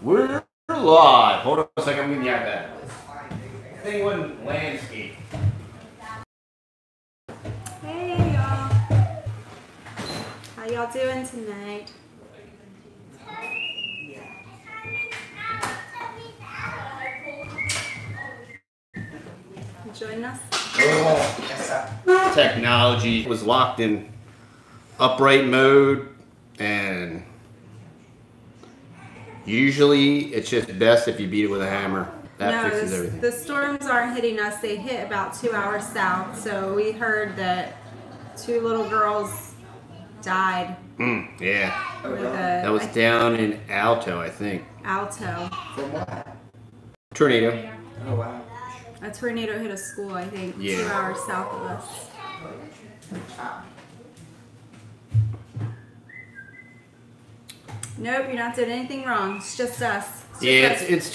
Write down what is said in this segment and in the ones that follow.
We're live. Hold on a second, I'm getting the iPad. Thing wasn't landscape. Hey y'all. How y'all doing tonight? Join us. Oh, technology was locked in upright mode, and usually it's just best if you beat it with a hammer. That fixes everything. The storms aren't hitting us. They hit about 2 hours south. So we heard that 2 little girls died. Yeah. That was down in Alto, I think. Alto. From what? Tornado. Oh, wow. A tornado hit a school, I think, Yeah. 2 hours south of us. Nope, you're not doing anything wrong. It's just us. It's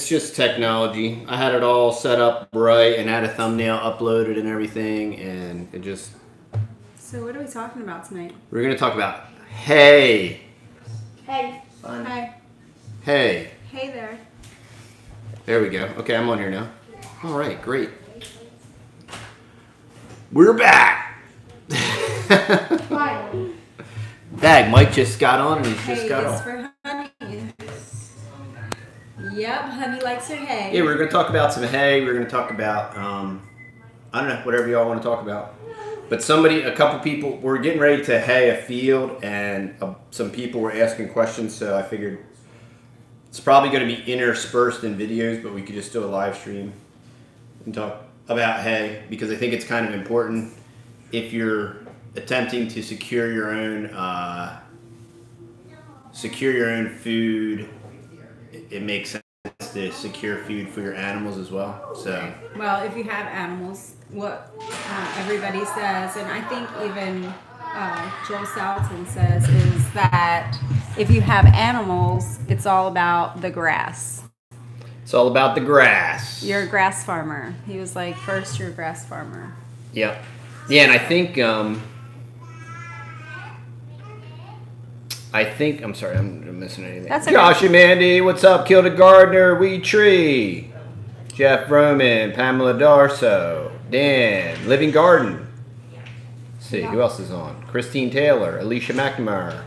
just technology. I had it all set up right and had a thumbnail uploaded and everything, and it just... So what are we talking about tonight? We're going to talk about hay. Hey. Fun. Hey. Hay. Hey there. There we go. Okay, I'm on here now. All right, great. We're back. Finally. Bag, Mike just got on and he's just got Hay is on. for honey. Yep, honey likes her hay. Yeah, we're going to talk about some hay. We're going to talk about, I don't know, whatever y'all want to talk about. But a couple people, we're getting ready to hay a field, and some people were asking questions, so I figured it's probably going to be interspersed in videos, but we could just do a live stream and talk about hay, because I think it's kind of important if you're attempting to secure your own food. It makes sense to secure food for your animals as well. So, well, if you have animals, what everybody says, and I think even Joel Salatin says, is that if you have animals, it's all about the grass. it's all about the grass. You're a grass farmer. He was like, first you're a grass farmer. Yep. Yeah, and I think I'm sorry, I'm missing anything. That's okay. Josh and Mandy, what's up? Kilda Gardner, Wee Tree, Jeff Roman, Pamela Darso, Dan, Living Garden. Let's see, who else is on? Christine Taylor, Alicia McNamara.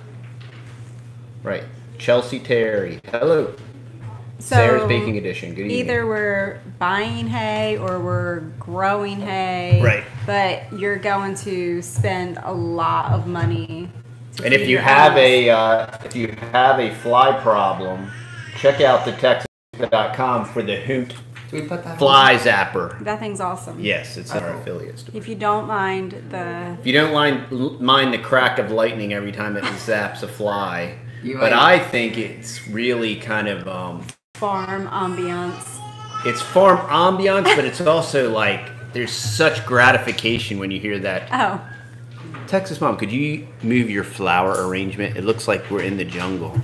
Right. Chelsea Terry. Hello. So Sarah's Baking Edition. Good evening. either we're buying hay or we're growing hay. Right. But you're going to spend a lot of money. And if you have a fly problem, check out the Texas.com for the Hoot Do we put that Fly Zapper. That thing's awesome. Yes, it's our affiliates. If you don't mind the... If you don't mind the crack of lightning every time it zaps a fly, but like- I think it's really kind of farm ambiance. it's farm ambiance, but it's also like there's such gratification when you hear that. Oh. Texas Mom, could you move your flower arrangement? It looks like we're in the jungle.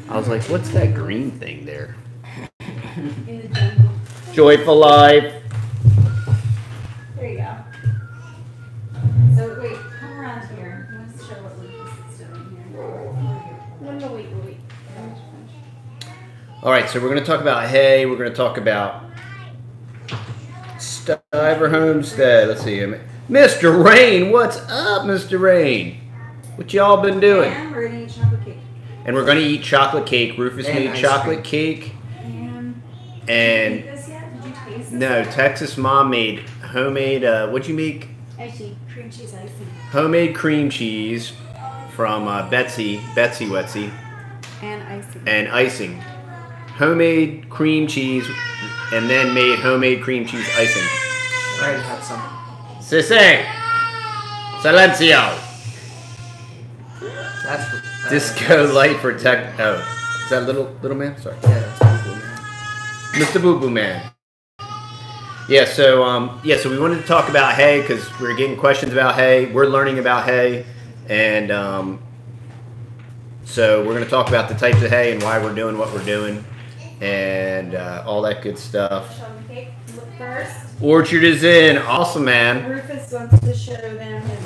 I was like, what's that green thing there? In the jungle. Joyful Life. There you go. So wait, come around here. I want to show what Lucas is doing here. No, wait. All right, so we're going to talk about hay. We're going to talk about Stiver Homestead. Let's see. Mr. Rain, what's up, Mr. Rain? What y'all been doing? And we're gonna eat chocolate cake. And we're going to eat chocolate cake. Rufus And made ice chocolate cream. cake. And And did you eat this yet? Did you taste this? no, Texas Mom made homemade, what'd you make? Actually, cream cheese icing. Homemade cream cheese from Betsy Wetsy, And icing. and icing. Homemade cream cheese, and then made homemade cream cheese icing. I already had some. Sisse! Silencio! That's Disco light protect. Oh, is that little man? Sorry. Yeah, that's cool, man. Mr. Boo Boo Man. Yeah, so we wanted to talk about hay because we're getting questions about hay. We're learning about hay, and so we're going to talk about the types of hay and why we're doing what we're doing, and all that good stuff. Show them the cake first. Orchard is in. Awesome, man. Rufus wants to show them his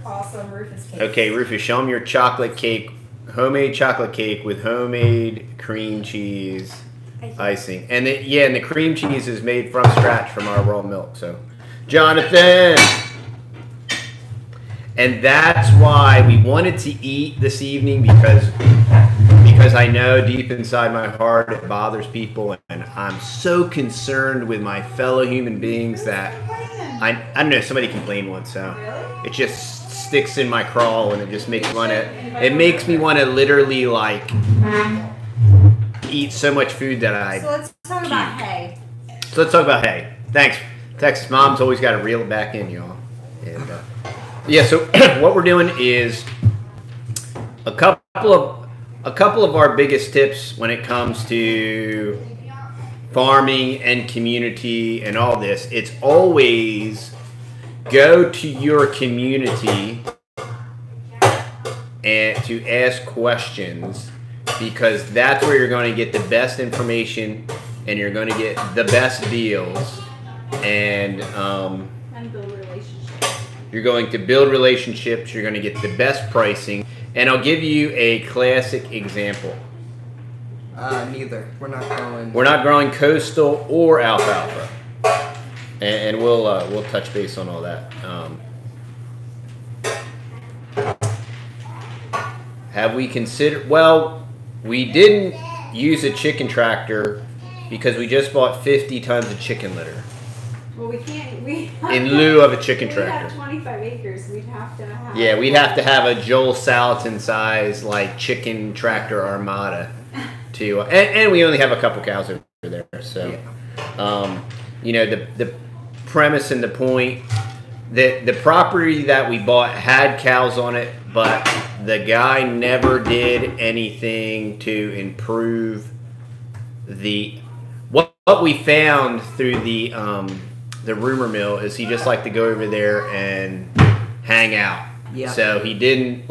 awesome Rufus cake. Okay, Rufus, show them your chocolate cake homemade chocolate cake with homemade cream cheese icing. And and the cream cheese is made from scratch from our raw milk. So, Jonathan! And that's why we wanted to eat this evening, because I know deep inside my heart it bothers people, and I'm so concerned with my fellow human beings that I don't know, somebody complained once, so it just sticks in my crawl, and it just makes me want to literally like eat so much food that I So let's talk about hay. So let's talk about hay. Thanks. Texas Mom's always got to reel it back in, y'all. And yeah, so what we're doing is a couple of our biggest tips when it comes to farming and community and all this. It's always go to your community and to ask questions, because that's where you're going to get the best information and you're going to get the best deals, and build relationships. You're going to build relationships. You're going to get the best pricing. And I'll give you a classic example. Neither. We're not growing. We're not growing coastal or alfalfa, and we'll touch base on all that. Have we considered? Well, we didn't use a chicken tractor because we just bought 50 tons of chicken litter. Well, we can't. In lieu of a chicken We tractor. have 25 acres. We'd have to have. Yeah, we'd have to have a Joel Salatin size like chicken tractor armada to, and we only have a couple cows over there, so you know, the premise and the point that the property that we bought had cows on it, but the guy never did anything to improve what we found through the rumor mill is he just liked to go over there and hang out. Yeah. So he didn't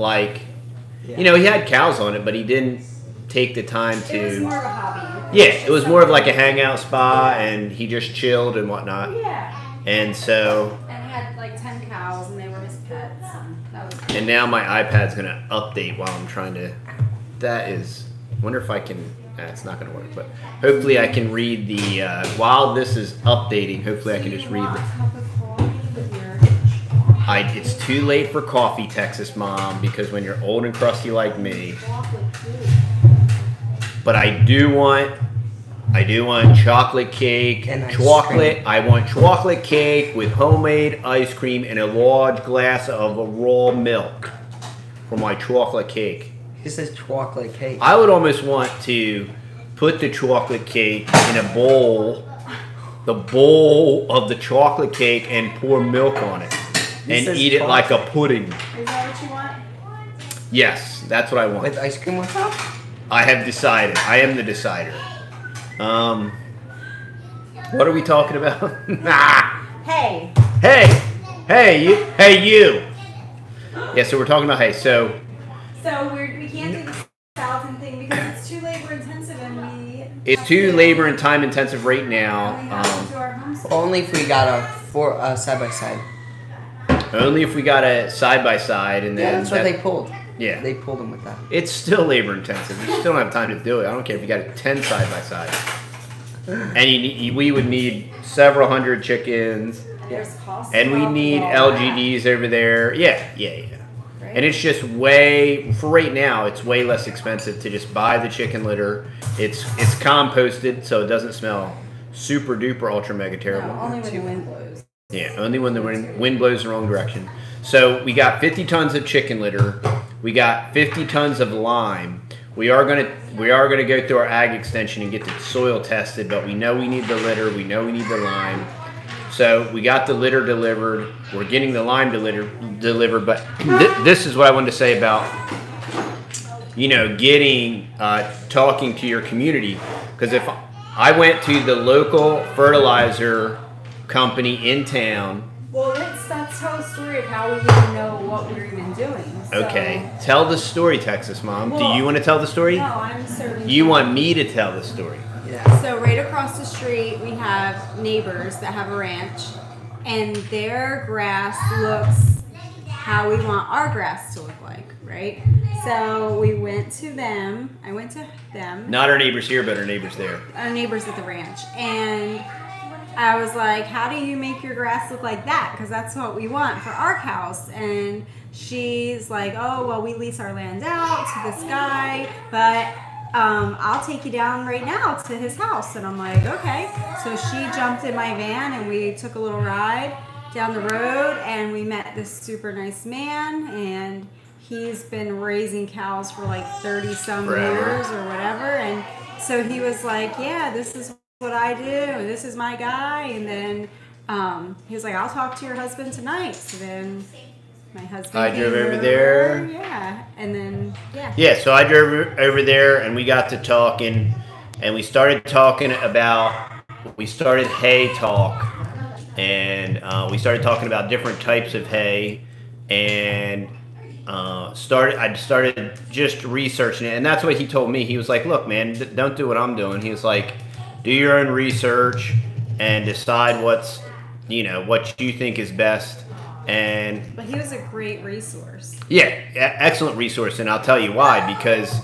you know, he had cows on it, but he didn't take the time to. It was more of a hobby. Yeah, it was more of like a hangout spot, and he just chilled and whatnot. Yeah. And so. And he had like 10 cows, and they were his pets. And that was cool. And now my iPad's gonna update while I'm trying to. That is. Wonder if I can. It's not gonna work, but hopefully I can read the. While this is updating, hopefully I can just read the. It's too late for coffee, Texas Mom, because when you're old and crusty like me. But I do want chocolate cake, and chocolate. I want chocolate cake with homemade ice cream and a large glass of raw milk for my chocolate cake. This is chocolate cake. I would almost want to put the chocolate cake in a bowl, the bowl of the chocolate cake, and pour milk on it. And eat it like a pudding. Is that what you want? Yes, that's what I want. With ice cream on top? I have decided. I am the decider. What are we talking about? Hey. Hey, you. Yeah, so we're talking about hay. So we can't do the salatin thing because it's too labor intensive, and it's too labor and time intensive right now. We have to do our homestead. Only if we got a side by side. Only if we got a side by side, and then that's what they pulled. Yeah, they pulled them with that. It's still labor intensive. You still don't have time to do it. I don't care if you got a 10 side by side, and we would need several hundred chickens, and we need LGDs over there. Yeah. Right. And it's just for right now, it's way less expensive to just buy the chicken litter. It's composted, so it doesn't smell super duper ultra mega terrible. No, only when the wind blows. Yeah, only when the wind blows the wrong direction. So we got 50 tons of chicken litter. We got 50 tons of lime. We are gonna go through our ag extension and get the soil tested, but we know we need the litter. We know we need the lime. So we got the litter delivered. We're getting the lime delivered. But this is what I wanted to say about, you know, talking to your community. Because if I went to the local fertilizer company in town. Well, let's tell a story of how we even know what we're even doing. So. Okay, tell the story, Texas Mom. Well, do you want to tell the story? No, I'm serving. You want me to tell the story? Yeah. So right across the street, we have neighbors that have a ranch, and their grass looks how we want our grass to look like, right? So we went to them. I went to them. Not our neighbors here, but our neighbors there. Our neighbors at the ranch. And I was like, how do you make your grass look like that? Because that's what we want for our house. And she's like, oh, well, we lease our land out to this guy, but I'll take you down right now to his house. And I'm like, okay. So she jumped in my van and we took a little ride down the road and we met this super nice man, and he's been raising cows for like 30 some years or whatever. And so he was like, yeah, this is what I do. This is my guy. And then he was like, I'll talk to your husband tonight. So then my husband I drove over there. Yeah. And then, yeah. Yeah, so I drove over there and we got to talking, and we started talking about, we started hay talk, and we started talking about different types of hay, and I started just researching it. And that's what he told me. He was like, look, man, don't do what I'm doing. He was like, do your own research and decide what's, what you think is best. But he was a great resource. Yeah, excellent resource, and I'll tell you why. Because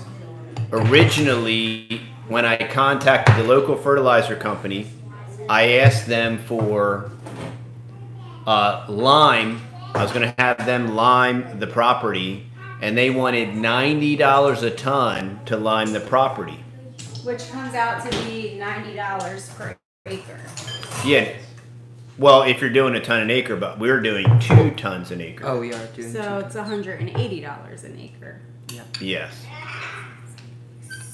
originally, when I contacted the local fertilizer company, I asked them for lime. I was going to have them lime the property, and they wanted $90 a ton to lime the property. Which comes out to be $90 per acre. Yeah. Well, if you're doing a ton an acre, but we're doing 2 tons an acre. Oh, we are doing. So it's $180 an acre. Yeah. Yes.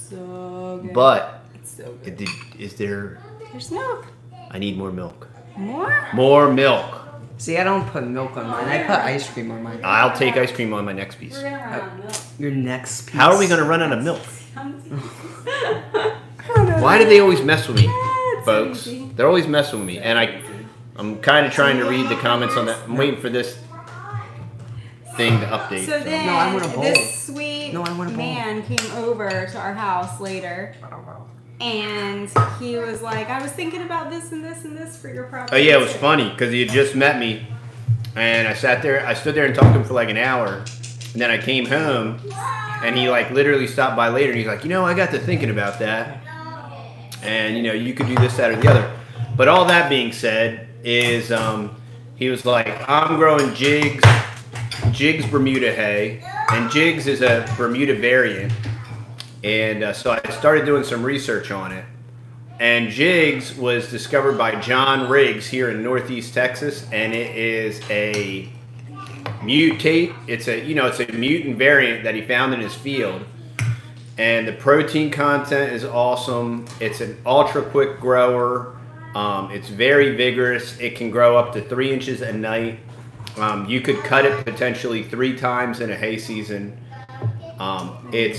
So good. But it's so good. Is there? There's milk. I need more milk. More? More milk. See, I don't put milk on mine. I put ice cream on mine. I'll take ice cream on my next piece. We're gonna run out of milk. Your next piece. How are we going to run out of milk? Why do they always mess with me, folks? Easy. They're always messing with me, and I'm kind of trying to read the comments on that. I'm waiting for this thing to update. So then No, I want a bowl. this sweet No, I want a bowl. man came over to our house later, and he was like, I was thinking about this and this and this for your property. Oh yeah, it was funny because he had just met me, and I stood there and talked to him for like an hour, and then I came home, and he like literally stopped by later, and he's like, I got to thinking about that, and you could do this, that, or the other. But all that being said is, he was like, I'm growing Jigs Bermuda hay, and Jigs is a Bermuda variant. And so I started doing some research on it. And Jigs was discovered by John Riggs here in Northeast Texas, and it is a mutate. It's a mutant variant that he found in his field. And the protein content is awesome. It's an ultra quick grower. It's very vigorous. It can grow up to 3 inches a night. You could cut it potentially 3 times in a hay season. It's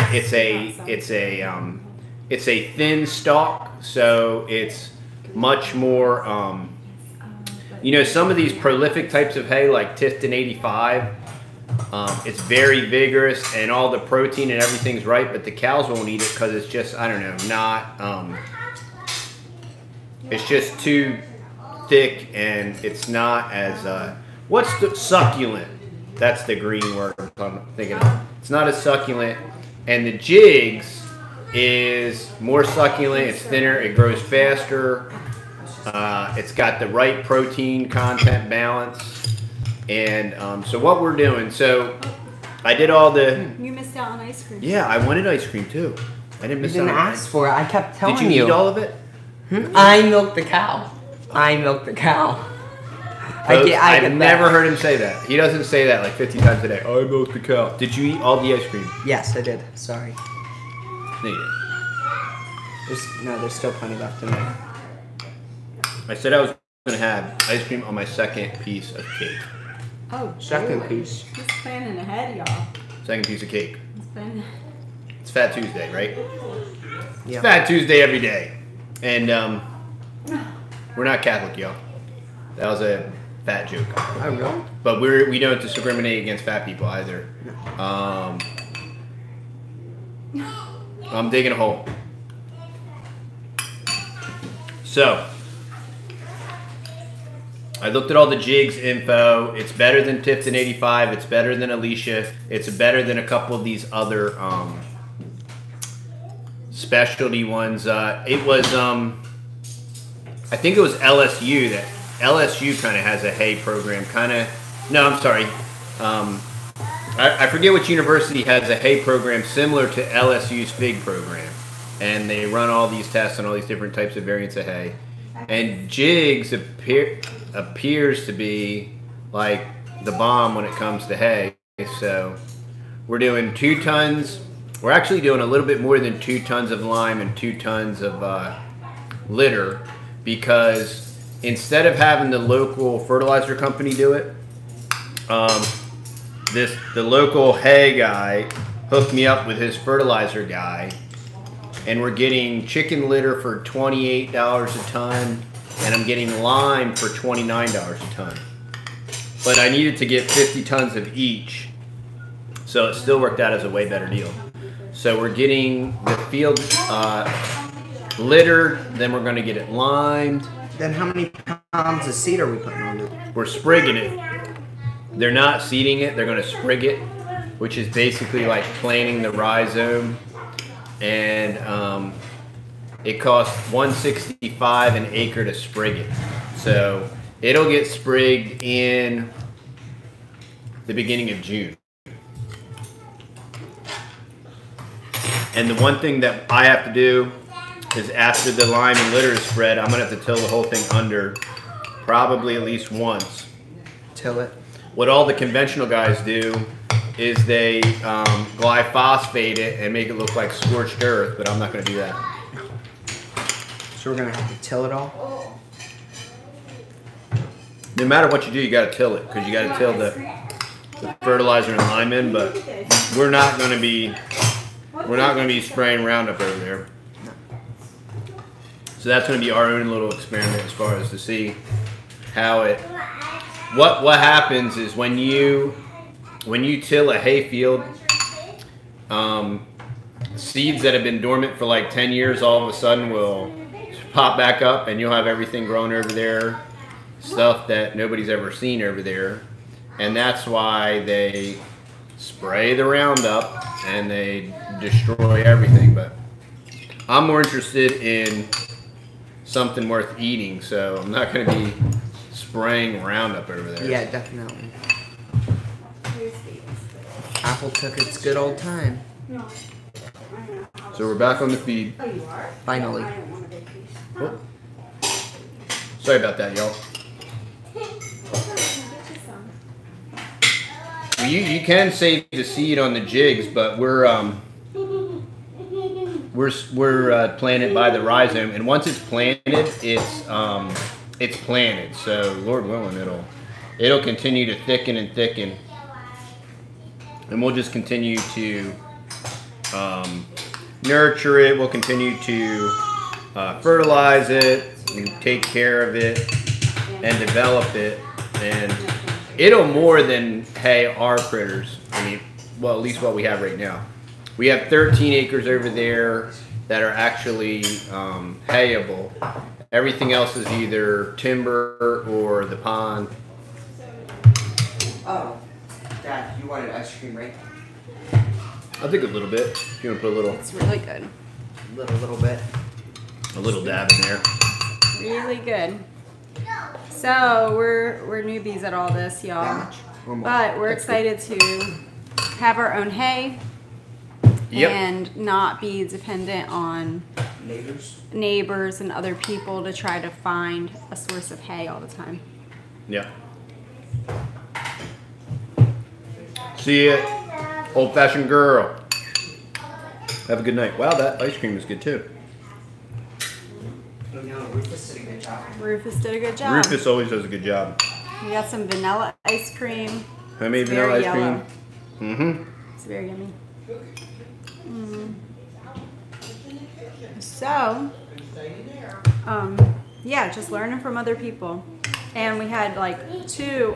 a thin stalk, so it's much more. Some of these prolific types of hay, like Tifton 85, it's very vigorous and all the protein and everything's right, but the cows won't eat it because it's just, I don't know, not. It's just too thick and it's not as. What's the succulent? That's the green word I'm thinking of. It's not as succulent, and the Jigs is more succulent. It's thinner. It grows faster. It's got the right protein content balance, and so what we're doing. So I did all the. You missed out on ice cream. Yeah, I wanted ice cream too. I didn't miss You didn't out on ask for it. I kept telling you. Did you eat all of it? I milked the cow. I milked the cow. Folks, I've never heard him say that. He doesn't say that like 50 times a day. I milked the cow. Did you eat all the ice cream? Yes, I did. Sorry. No, you didn't. There's still plenty left in there. I said I was going to have ice cream on my second piece of cake. Oh, Second boy. piece. He's planning ahead, y'all. Second piece of cake. He's planning. It's Fat Tuesday, right? Yeah. It's Fat Tuesday every day. And we're not Catholic, y'all. That was a fat joke. Oh, really? But we don't discriminate against fat people either. I'm digging a hole. So, I looked at all the Jigs info. It's better than Tifton 85. It's better than Alicia. It's better than a couple of these other specialty ones. It was, I think it was LSU. That LSU kind of has a hay program. No, I'm sorry. I forget which university has a hay program similar to LSU's FIG program. And they run all these tests on all these different types of variants of hay. And Jigs appears to be like the bomb when it comes to hay. So we're doing 2 tons. We're actually doing a little bit more than 2 tons of lime and 2 tons of litter, because instead of having the local fertilizer company do it, the local hay guy hooked me up with his fertilizer guy, and we're getting chicken litter for $28 a ton, and I'm getting lime for $29 a ton. But I needed to get 50 tons of each, so it still worked out as a way better deal. So we're getting the field littered, then we're going to get it limed. Then how many pounds of seed are we putting on it? We're sprigging it. They're not seeding it, they're going to sprig it, which is basically like planting the rhizome. And it costs $165 an acre to sprig it. So it'll get sprigged in the beginning of June. And the one thing that I have to do is, after the lime and litter is spread, I'm going to have to till the whole thing under probably at least once. Till it. What all the conventional guys do is they glyphosate it and make it look like scorched earth, but I'm not going to do that. So we're going to have to till it all? No matter what you do, you got to till it, because you got to till the fertilizer and lime in, but we're not going to be spraying Roundup over there. So that's going to be our own little experiment as far as to see how it. What happens is when you till a hay field, seeds that have been dormant for like 10 years all of a sudden will pop back up, and you'll have everything growing over there, stuff that nobody's ever seen over there. And that's why they spray the Roundup and they destroy everything. But I'm more interested in something worth eating, so I'm not going to be spraying Roundup over there. Yeah, definitely. Apple took its good old time. So we're back on the feed. Oh, you are? Finally. Oh. Sorry about that, y'all. You can save the seed on the Jigs, but we're planted by the rhizome, and once it's planted, it's planted. So Lord willing, it'll continue to thicken and thicken, and we'll just continue to nurture it. We'll continue to fertilize it and take care of it and develop it, and it'll more than hay our critters. I mean, well, at least what we have right now. We have 13 acres over there that are actually hayable. Everything else is either timber or the pond. Oh, Dad, you wanted ice cream, right? I'll take a little bit. If you want to put a little. It's really good. Little bit. A little dab in there. Really good. So we're newbies at all this, y'all, but we're excited to have our own hay. Yep. And not be dependent on neighbors and other people to try to find a source of hay all the time. Yeah. See ya, old-fashioned girl. Have a good night. Wow, that ice cream is good too. No, Rufus did a good job. Rufus did a good job. Rufus always does a good job. We got some vanilla ice cream. Homemade vanilla ice cream. Mm-hmm. It's very yummy. So, yeah, just learning from other people. And we had like 2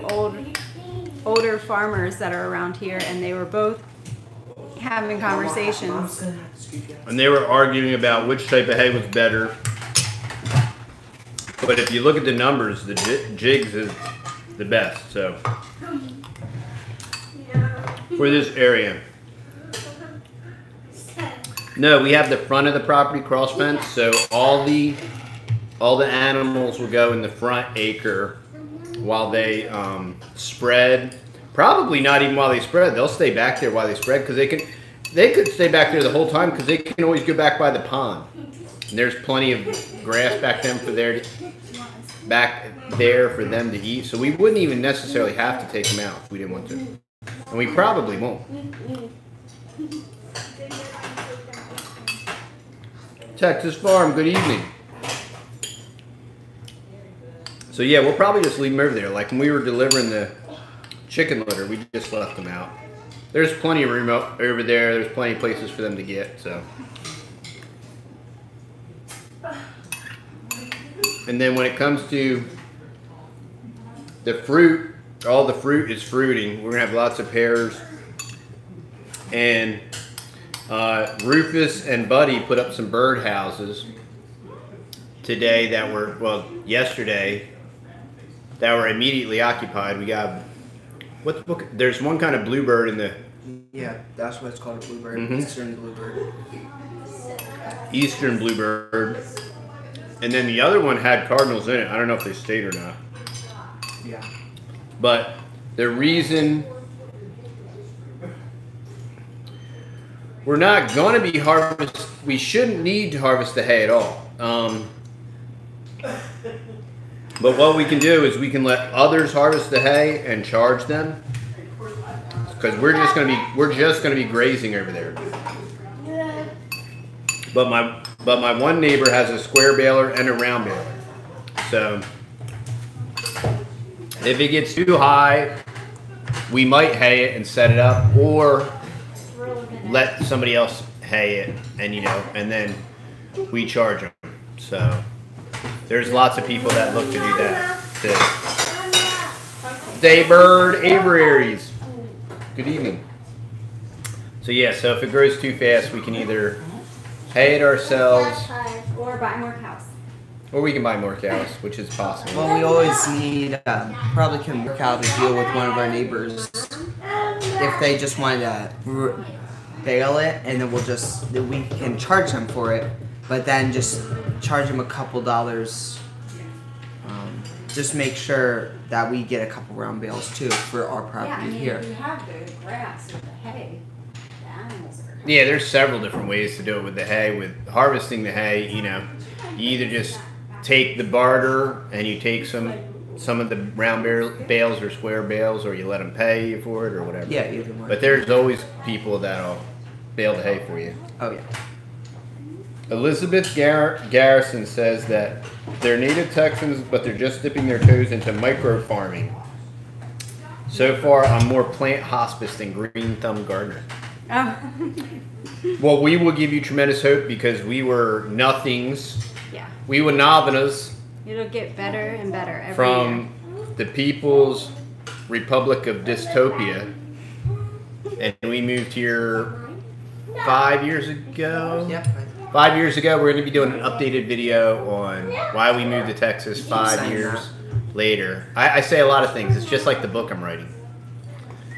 older farmers that are around here, and they were both having conversations. And they were arguing about which type of hay was better. But if you look at the numbers, the Jigs is the best. So for this area. No, we have the front of the property cross fence, so all the animals will go in the front acre while they spread. Probably not even while they spread. They'll stay back there while they spread because they could stay back there the whole time because they can always go back by the pond. And there's plenty of grass back there for them to eat. So we wouldn't even necessarily have to take them out if we didn't want to, and we probably won't. Texas Farm, good evening. So yeah, we'll probably just leave them over there. Like when we were delivering the chicken litter, we just left them out. There's plenty of room over there. There's plenty of places for them to get, so. And then when it comes to the fruit, all the fruit is fruiting. We're gonna have lots of pears. And Rufus and Buddy put up some bird houses today that were, well, yesterday, that were immediately occupied. We got, what's the book? There's one kind of bluebird in the... Yeah, that's what it's called, a bluebird. Eastern bluebird. Eastern bluebird. And then the other one had cardinals in it. I don't know if they stayed or not. Yeah. But the reason we're not going to be we shouldn't need to harvest the hay at all. But what we can do is we can let others harvest the hay and charge them, because we're just going to be grazing over there. But my one neighbor has a square baler and a round baler. So if it gets too high, we might hay it and set it up, or let somebody else hay it, and and then we charge them. So there's lots of people that look to do that. Daybird Abraries. Good evening. So yeah, so if it grows too fast, we can either hay it ourselves, Or buy more cows. or we can buy more cows, which is possible. Well, we always need, probably can work out a deal with one of our neighbors if they just want to bale it, and then we can charge them for it, but then just charge them a couple dollars. Just make sure that we get a couple round bales too for our property here. You have the grass or the hay. The animals are. Yeah, there's several different ways to do it with the hay. With harvesting the hay, you either just take the barter and you take some of the round bales or square bales, or you let them pay you for it or whatever. Yeah, either one. But there's always people that'll bale the hay for you. Oh yeah. Elizabeth Garrison says that they're native Texans, but they're just dipping their toes into micro farming. So far, I'm more plant hospice than green thumb gardener. Oh. Well, we will give you tremendous hope because we were nothings. Yeah. We were novenas It'll get better and better every from the People's Republic of Dystopia. And we moved here 5 years ago. Yep. 5 years ago, we're going to be doing an updated video on why we moved to Texas 5 years later. I say a lot of things. It's just like the book I'm writing.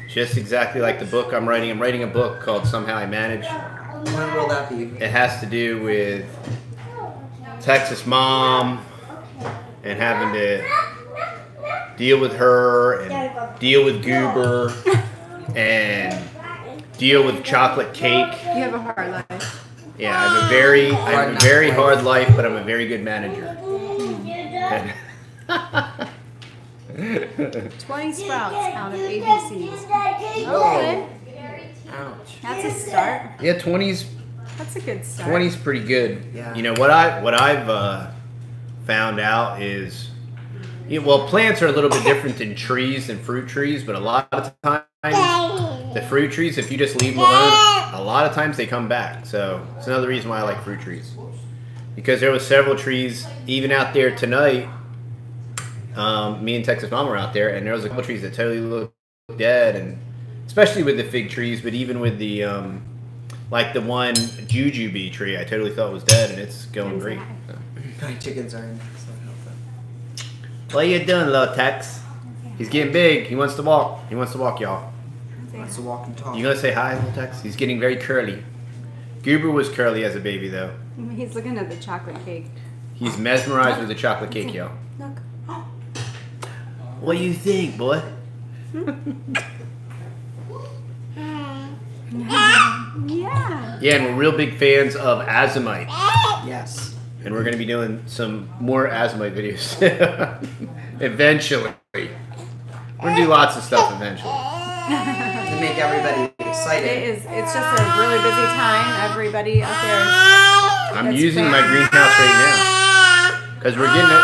Just exactly like the book I'm writing. I'm writing a book called Somehow I Manage. When will that be? It has to do with Texas mom and having to deal with her and deal with Goober and deal with chocolate cake. You have a hard life. Yeah, I have a very hard life, but I'm a very good manager. 20 sprouts out of ABCs. Okay. Ouch. That's a start. Yeah, 20's That's a good start. 20's pretty good. Yeah. You know what I've found out is, well, plants are a little bit different than trees and fruit trees, but a lot of times the fruit trees, if you just leave them alone, a lot of times they come back. So it's another reason why I like fruit trees, because there was several trees even out there tonight. Me and Texas Mom were out there, and there was a couple trees that totally looked dead, and especially with the fig trees, but even with the like the one jujube tree, I totally thought was dead, and it's going great. So. My chickens are in, so help them. What you doing, little Tex? He's getting big. He wants to walk. He wants to walk, y'all. Wants to walk and talk. You gonna say hi, little Tex? He's getting very curly. Goober was curly as a baby, though. He's looking at the chocolate cake. He's mesmerized with the chocolate cake, y'all. Look. What do you think, boy? Yeah. Yeah, and we're real big fans of Azomite. Yes. And we're going to be doing some more Azomite videos. Eventually. We're going to do lots of stuff eventually. To make everybody excited. It's just a really busy time. Everybody out there I'm using my greenhouse right now. Because we're getting it.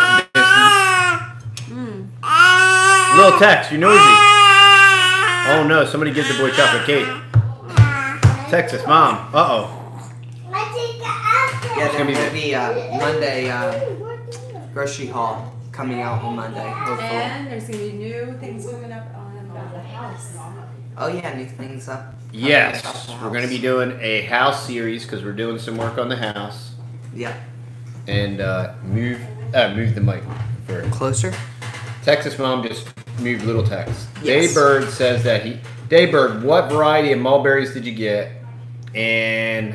Little Tex, you're noisy. Oh no, somebody give the boy chocolate cake. Texas mom. Uh-oh. Yeah, there will be Monday grocery haul coming out on Monday, hopefully. And there's going to be new things coming up on the house. Oh yeah, new things up. Yes, we're going to be doing a house series because we're doing some work on the house. Yeah. And move the mic for Closer. Texas mom just moved little Tex. Yes. Daybird says that Daybird, what variety of mulberries did you get? And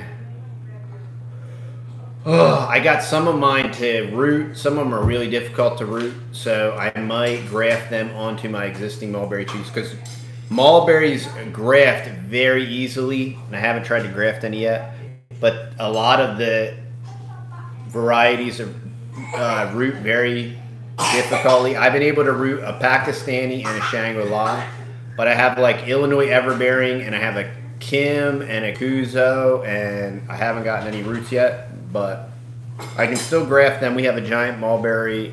I got some of mine to root. Some of them are really difficult to root, so I might graft them onto my existing mulberry trees because mulberries graft very easily, and I haven't tried to graft any yet. But a lot of the varieties of root very difficultly. I've been able to root a Pakistani and a Shangri-La, but I have like Illinois Everbearing and I have a Kim and a Kuzo, and I haven't gotten any roots yet, but I can still graft them. We have a giant mulberry,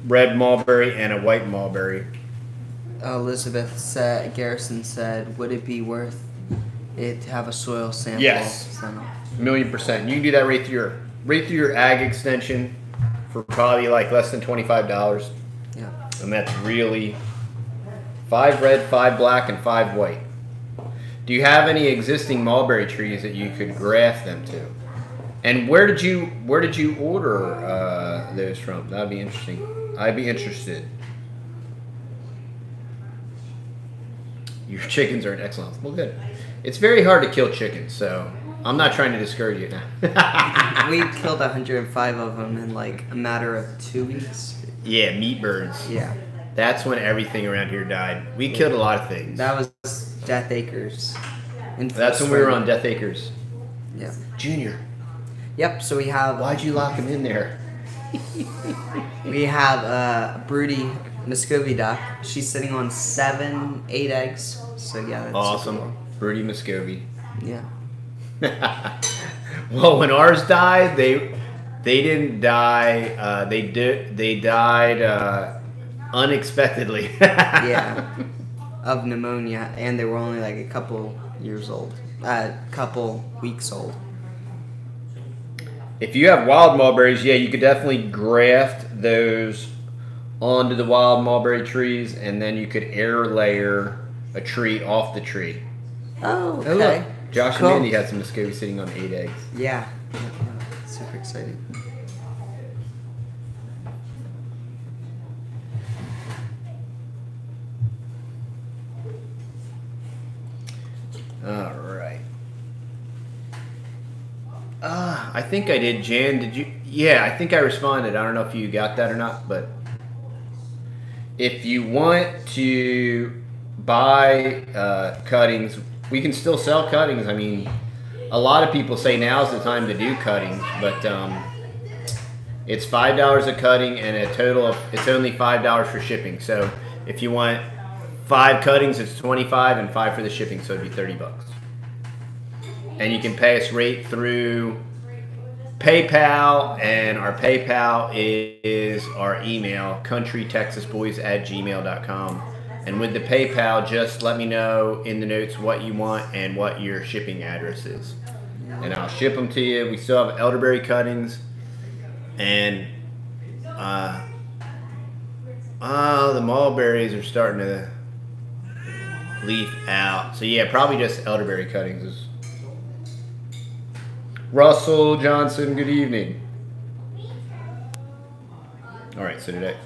red mulberry, and a white mulberry. Garrison said, would it be worth it to have a soil sample? Yes, 1,000,000%. You can do that right through your ag extension for probably like less than $25. Yeah. And that's really 5 red, 5 black, and 5 white. Do you have any existing mulberry trees that you could graft them to? And where did you order those from? That'd be interesting. I'd be interested. Your chickens are an excellent. Well, good. It's very hard to kill chickens, so I'm not trying to discourage you now. We killed 105 of them in like a matter of 2 weeks. Yeah, meat birds. Yeah. That's when everything around here died. We killed a lot of things. That was Death Acres. That's when we were on Death Acres. Yeah. Junior. Yep, so we have... Why'd you lock him in there? We have broody Muscovy duck. She's sitting on 8 eggs. So yeah, that's awesome. Super cool. Broody Muscovy. Yeah. Well, when ours died, they didn't die. They died unexpectedly. Yeah. Of pneumonia, and they were only like a couple years old. Couple weeks old. If you have wild mulberries, yeah, you could definitely graft those onto the wild mulberry trees, and then you could air layer a tree off the tree. Oh, okay. Oh, look. Josh Cool. and Mandy had some Muscovy sitting on 8 eggs. Yeah. Super exciting. All right. I think I did. Jan, did you? Yeah, I think I responded. I don't know if you got that or not, but if you want to buy cuttings, we can still sell cuttings. I mean, a lot of people say now's the time to do cuttings, but it's $5 a cutting and a total of, it's only $5 for shipping. So if you want 5 cuttings, it's $25 and 5 for the shipping, so it'd be $30. And you can pay us right through PayPal, and our PayPal is our email, countrytexasboys@gmail.com. And with the PayPal, just let me know in the notes what you want and what your shipping address is. And I'll ship them to you. We still have elderberry cuttings. And the mulberries are starting to leaf out. So yeah, probably just elderberry cuttings. Russell Johnson, good evening. All right, so today.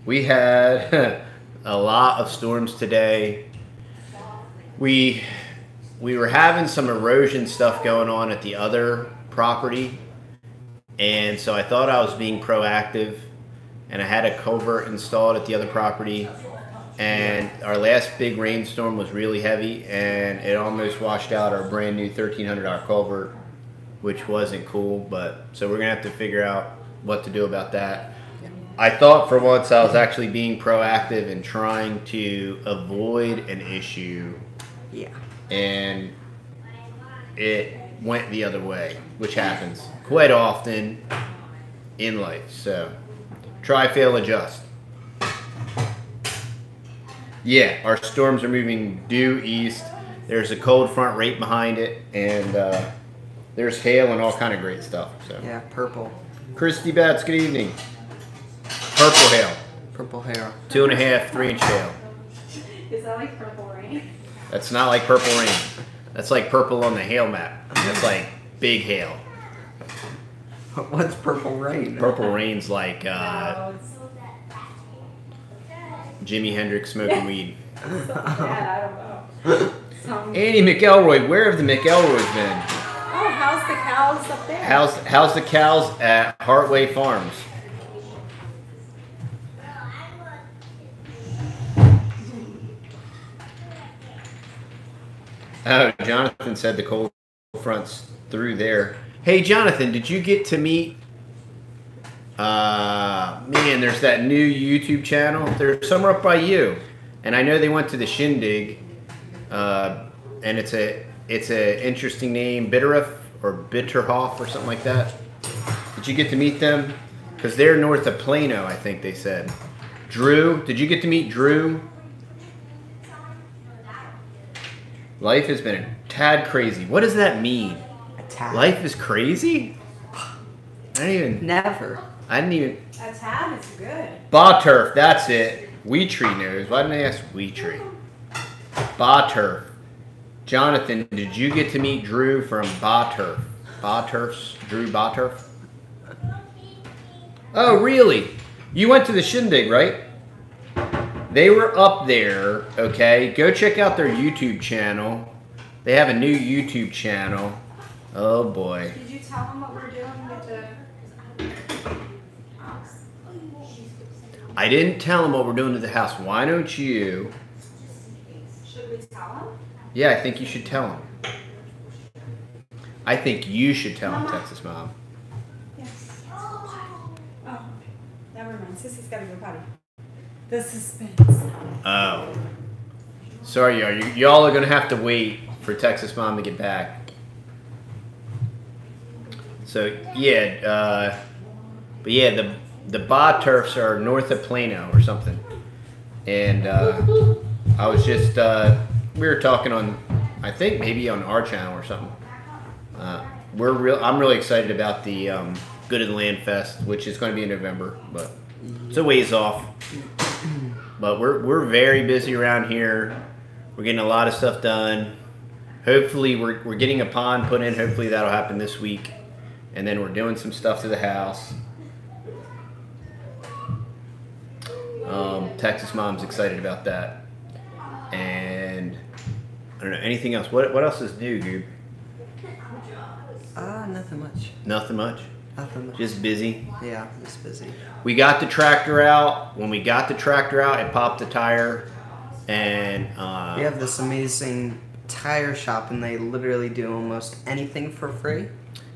We had a lot of storms today. We were having some erosion stuff going on at the other property, and so I thought I was being proactive, and I had a culvert installed at the other property, and our last big rainstorm was really heavy, and it almost washed out our brand new $1,300 culvert, which wasn't cool. But so we're gonna have to figure out what to do about that. I thought for once I was actually being proactive and trying to avoid an issue. Yeah. And it went the other way, which happens quite often in life. So try, fail, adjust. Yeah, our storms are moving due east. There's a cold front right behind it, and there's hail and all kind of great stuff. So Yeah, purple. Christy Batts, good evening. Purple hail. Purple hair. 2.5, 3-inch hail. Is that like purple rain? That's not like purple rain. That's like purple on the hail map. That's like big hail. What's purple rain? Purple rain's like No, Jimi Hendrix smoking weed. it's so bad, I don't know. Annie McElroy, where have the McElroys been? Oh, how's the cows up there? How's the cows at Heartway Farms? Oh, Jonathan said the cold front's through there. Hey, Jonathan, did you get to meet? Man, there's that new YouTube channel. They're somewhere up by you, and I know they went to the Shindig. And it's a interesting name, Bitterhoff or Bitterhoff or something like that. Did you get to meet them? Because they're north of Plano, I think they said. Drew, did you get to meet Drew? Life has been a tad crazy. What does that mean? A tad. Life is crazy? Never. I didn't even. A tab is good. Botturf, that's it. Wheat Tree knows. Why didn't I ask Wheat Tree? Botturf. Jonathan, did you get to meet Drew from Botturf? Botturf's Drew Botturf? Oh, really? You went to the Shindig, right? They were up there, okay? Go check out their YouTube channel. They have a new YouTube channel. Oh, boy. Did you tell them what we're doing with the house? I didn't tell them what we're doing to the house. Why don't you? Should we tell them? Yeah, I think you should tell them. I think you should tell them, Texas Mom. Yes. Oh, never mind. Sissy's got to go potty. The suspense. Oh. Sorry, y'all are going to have to wait for Texas Mom to get back. So, yeah, but yeah, the Botturfs are north of Plano or something. And I was just, we were talking on, I think maybe on our channel or something. I'm really excited about the Good of the Land Fest, which is going to be in November, but it's a ways off. But we're very busy around here. We're getting a lot of stuff done. Hopefully we're getting a pond put in. Hopefully that'll happen this week. And then we're doing some stuff to the house. Texas Mom's excited about that. And I don't know, anything else? What else is new, dude? Nothing much. Nothing much? Nothing much. Just busy? Yeah, just busy. We got the tractor out. When we got the tractor out, it popped the tire. And we have this amazing tire shop, and they literally do almost anything for free.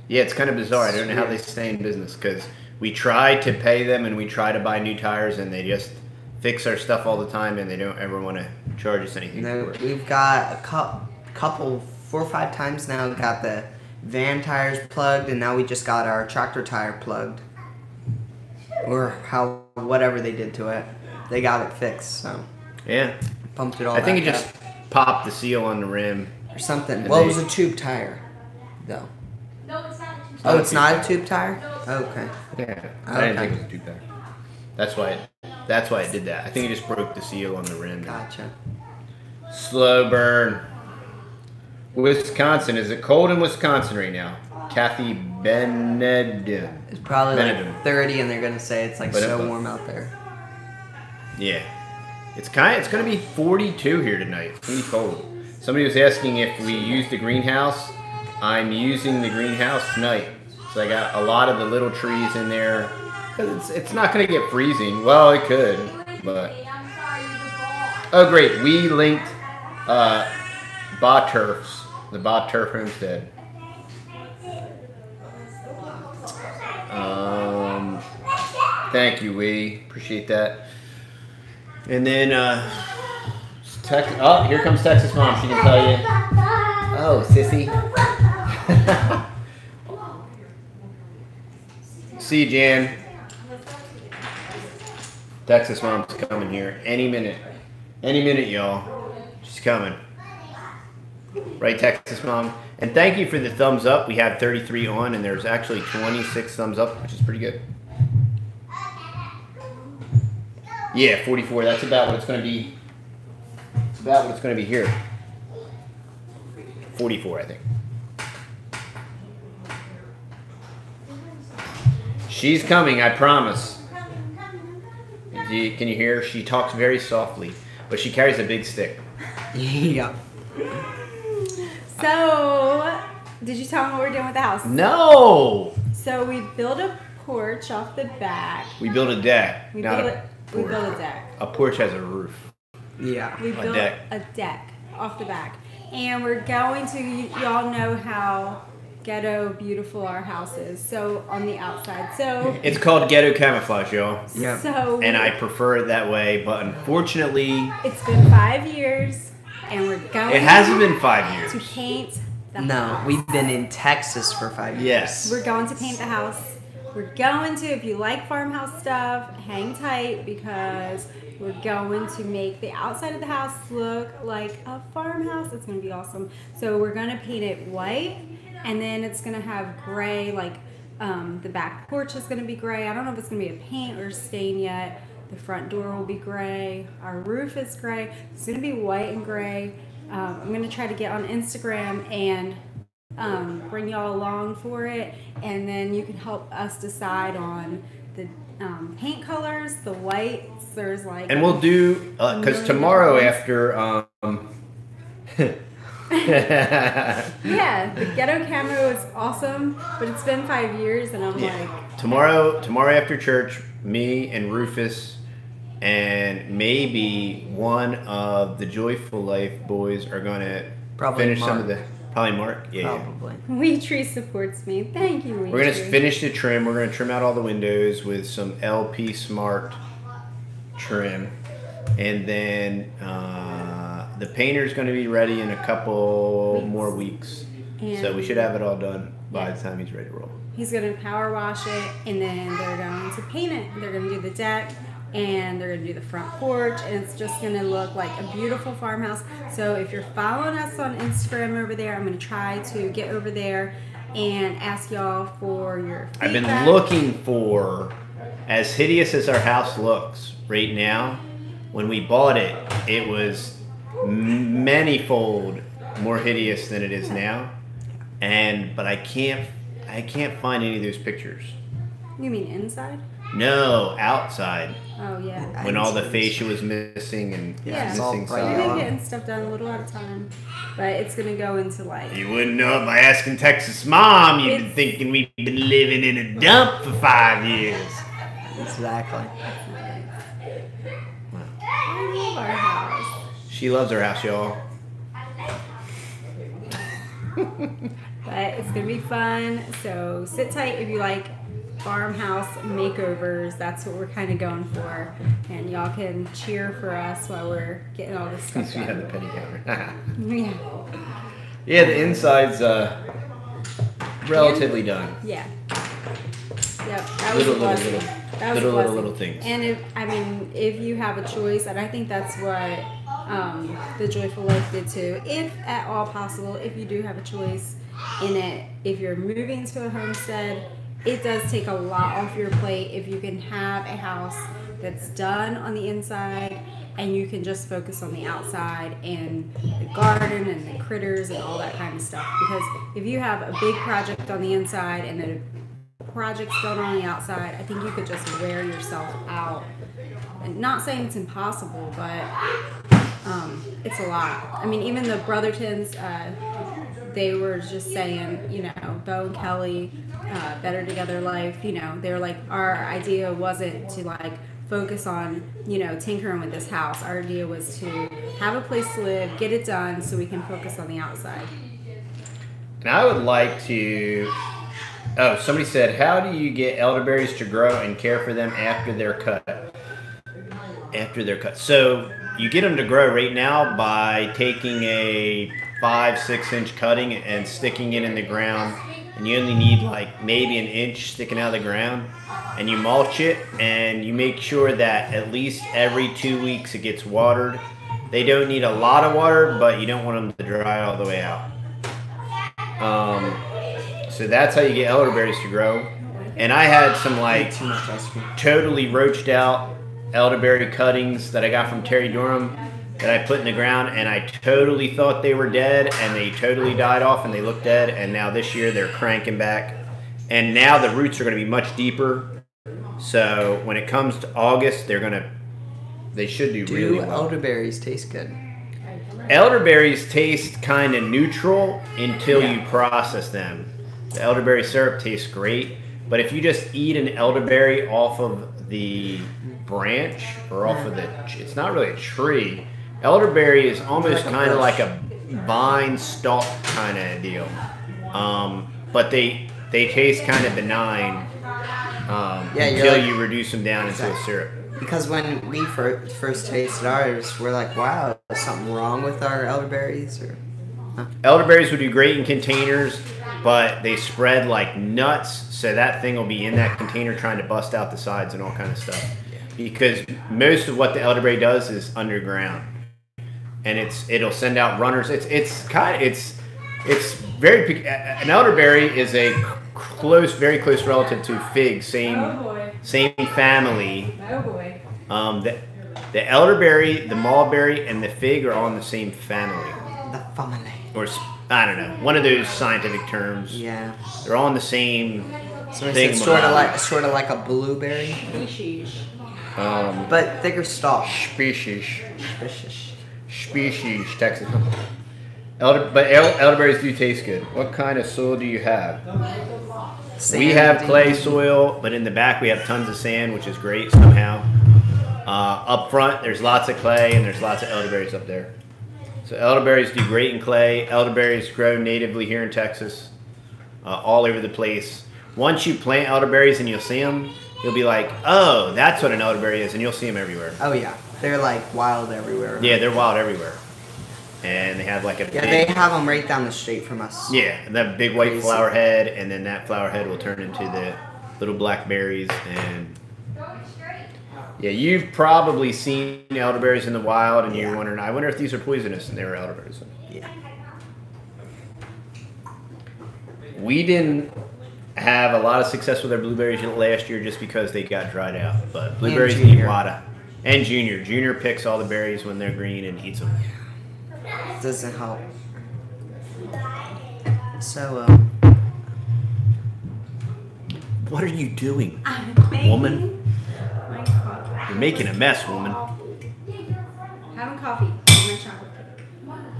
Yeah, it's kind of bizarre. I don't know how they stay in business, because we try to pay them and we try to buy new tires, and they just fix our stuff all the time, and they don't ever want to charge us anything for it. We've got a couple, 4 or 5 times now, got the van tires plugged, and now we just got our tractor tire plugged. Or whatever they did to it. They got it fixed, so. Yeah. Pumped it all I think it back just up. popped the seal on the rim. Or something. And Well, it was a tube tire, though. No, it's not a tube Oh, tire. it's not a tube tire? No. Okay. Yeah. I didn't Okay. think it was a tube tire. That's why it did that. I think it just broke the seal on the rim. Gotcha. Slow burn. Wisconsin. Is it cold in Wisconsin right now? Kathy Benedum. It's probably Benedum. like 30, and they're going to say it's like so Benedum. warm out there. Yeah. It's gonna be 42 here tonight. It's gonna be cold. Somebody was asking if we use the greenhouse. I'm using the greenhouse tonight. So I got a lot of the little trees in there. It's not gonna get freezing. Well, it could, but. Oh great, we linked Turfs, the Turf Homestead. Thank you, we appreciate that. And then oh, here comes Texas Mom. She can tell you. Oh, sissy. See you, Jan. Texas Mom's coming here any minute. Any minute, y'all. She's coming. Right, Texas Mom? And thank you for the thumbs up. We have 33 on, and there's actually 26 thumbs up, which is pretty good. Yeah, 44. That's about what it's going to be. It's about what it's going to be here. 44, I think. She's coming, I promise. Can you hear her? She talks very softly, but she carries a big stick. Yeah. So, did you tell them what we're doing with the house? No! So, we built a porch off the back. We built a deck. We built a deck. A porch has a roof. Yeah. We built a deck off the back. And we're going to, y'all know how ghetto beautiful our house is. So, on the outside. So, it's called ghetto camouflage, y'all. Yeah. So, and I prefer it that way, but unfortunately... It's been 5 years, and we're going... It hasn't been 5 years. ...to paint the No, house. we've been in Texas for 5 years. Yes. We're going to paint the house. We're going to, if you like farmhouse stuff, hang tight because we're going to make the outside of the house look like a farmhouse. It's going to be awesome. So we're going to paint it white, and then it's going to have gray, like the back porch is going to be gray. I don't know if it's going to be a paint or stain yet. The front door will be gray. Our roof is gray. It's going to be white and gray. I'm going to try to get on Instagram and bring y'all along for it, and then you can help us decide on the paint colors, the whites. There's like, and we'll do because tomorrow after yeah, the ghetto camo is awesome, but it's been 5 years, and I'm like, tomorrow after church, me and Rufus and maybe one of the Joyful Life boys are gonna finish Mark. some of the. Probably Mark. Yeah. Probably. Wee Tree supports me. Thank you, Wee We're going Tree. to finish the trim. We're going to trim out all the windows with some LP Smart trim. And then the painter's going to be ready in a couple more weeks. And so we should have it all done by the time he's ready to roll. He's going to power wash it, and then they're going to paint it. They're going to do the deck, and they're going to do the front porch, and it's just going to look like a beautiful farmhouse. So if you're following us on Instagram over there, I'm going to try to get over there and ask y'all for your feedback. I've been looking for, as hideous as our house looks right now, when we bought it, it was manyfold more hideous than it is now. But I can't find any of those pictures. You mean inside? No, outside. Oh, yeah. When all the fascia was missing and Yeah. missing We've side. been getting stuff done a little at a time, but it's going to go into like... You wouldn't know it by asking Texas Mom. You'd been thinking we'd been living in a dump for 5 years. Exactly. I love our house. She loves her house, y'all. But it's going to be fun, so sit tight if you like farmhouse makeovers. That's what we're kind of going for, and y'all can cheer for us while we're getting all this stuff We have the done. penny counter. Yeah. Yeah, the inside's relatively done. Yeah. Yep. That was a blessing. That was a blessing. Little things. And if you have a choice, and I think that's what the Joyful Life did too, if at all possible, if you do have a choice in it, if you're moving to a homestead, it does take a lot off your plate if you can have a house that's done on the inside and you can just focus on the outside and the garden and the critters and all that kind of stuff. Because if you have a big project on the inside and then projects going on the outside, I think you could just wear yourself out. And not saying it's impossible, but it's a lot. I mean, even the Brothertons, they were just saying, you know, Bo and Kelly, Better Together Life, you know, they were like, our idea wasn't to like focus on, you know, tinkering with this house. Our idea was to have a place to live, get it done, so we can focus on the outside. And I would like to... Oh, somebody said, how do you get elderberries to grow and care for them after they're cut? After they're cut. So you get them to grow right now by taking a 5-6 inch cutting and sticking it in the ground. And you only need like maybe an inch sticking out of the ground. And you mulch it and you make sure that at least every 2 weeks it gets watered. They don't need a lot of water, but you don't want them to dry all the way out. So that's how you get elderberries to grow. And I had some like totally roached out elderberry cuttings that I got from Terry Durham that I put in the ground, and I totally thought they were dead, and they totally died off and they looked dead, and now this year they're cranking back. And now the roots are going to be much deeper. So when it comes to August, they should do really well. Elderberries taste good? Elderberries taste kind of neutral until you process them. The elderberry syrup tastes great, but if you just eat an elderberry off of the branch or off of it's not really a tree. Elderberry is almost kind of like a vine stalk kind of deal, but they taste kind of benign until you reduce them down into a syrup. Because when we first tasted ours, we're like, wow, is something wrong with our elderberries? Or Elderberries would do great in containers, but they spread like nuts, so that thing will be in that container trying to bust out the sides and all kind of stuff. Because most of what the elderberry does is underground, and it'll send out runners. It's very an elderberry is a very close relative to fig, same family. Oh boy. The elderberry, the mulberry, and the fig are all in the same family. the family. Or I don't know, one of those scientific terms. Yeah. They're all in the same So thing. it's sort of like a blueberry. Species. But thicker stalk. Species, Texas. Elderberries do taste good. What kind of soil do you have? Sand. We have clay soil, but in the back we have tons of sand, which is great somehow. Up front, there's lots of clay, and there's lots of elderberries up there. So elderberries do great in clay. Elderberries grow natively here in Texas, all over the place. Once you plant elderberries and you'll see them, you'll be like, oh, that's what an elderberry is, and you'll see them everywhere. Oh, yeah. They're like wild everywhere. Yeah, they're wild everywhere. And they have like a big... they have them right down the street from us. Yeah, and that big white flower head, and then that flower head will turn into the little black berries. And yeah, you've probably seen elderberries in the wild, and you're wondering, I wonder if these are poisonous, and they were elderberries. Yeah. We didn't have a lot of success with our blueberries last year just because they got dried out. But blueberries need water. And Junior. Junior picks all the berries when they're green and eats them. Doesn't help. So, what are you doing, I'm woman? my coffee. You're making a mess, woman. Having coffee. My chocolate cake.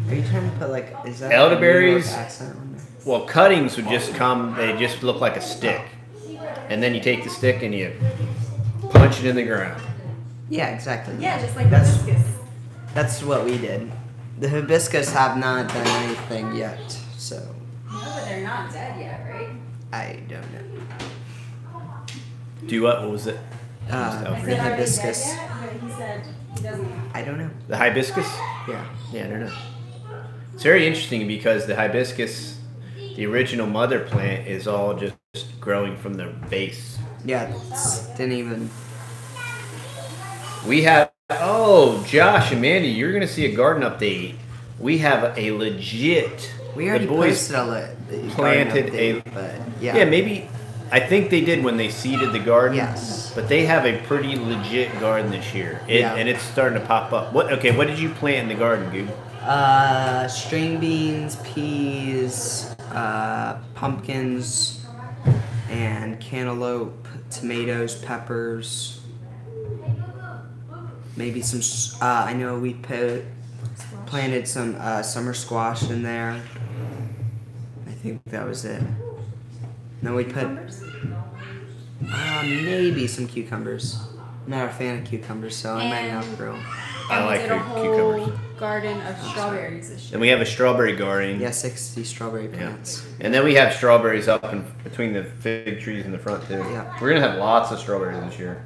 are you trying to put like, is that Elderberries? a New York accent on there? Well, cuttings would just come, they just look like a stick. And then you take the stick and you punch it in the ground. Yeah, exactly. Yeah, just like the hibiscus. That's what we did. The hibiscus have not done anything yet, so. No, but they're not dead yet, right? I don't know. Do what? What was it? The Are they hibiscus. dead yet? But he said he doesn't. I don't know. The hibiscus? Yeah. Yeah, I don't know. It's very interesting because the hibiscus, the original mother plant, is all just growing from the base. Yeah, didn't even. We have, Josh and Mandy, you're going to see a garden update. We have a legit, We already the boys posted a planted garden update, but yeah, maybe, I think they did when they seeded the garden. Yes. But they have a pretty legit garden this year. And it's starting to pop up. What did you plant in the garden, Goob? String beans, peas, pumpkins, and cantaloupe, tomatoes, peppers, maybe some. I know we planted some summer squash in there. I think that was it. Then we put maybe some cucumbers. I'm not a fan of cucumbers, so I might not grow. I like we did a whole garden of strawberries this year. And we have a strawberry garden. Yeah, 60 strawberry plants. Yeah. And then we have strawberries up in between the fig trees in the front too. Yeah. We're gonna have lots of strawberries this year.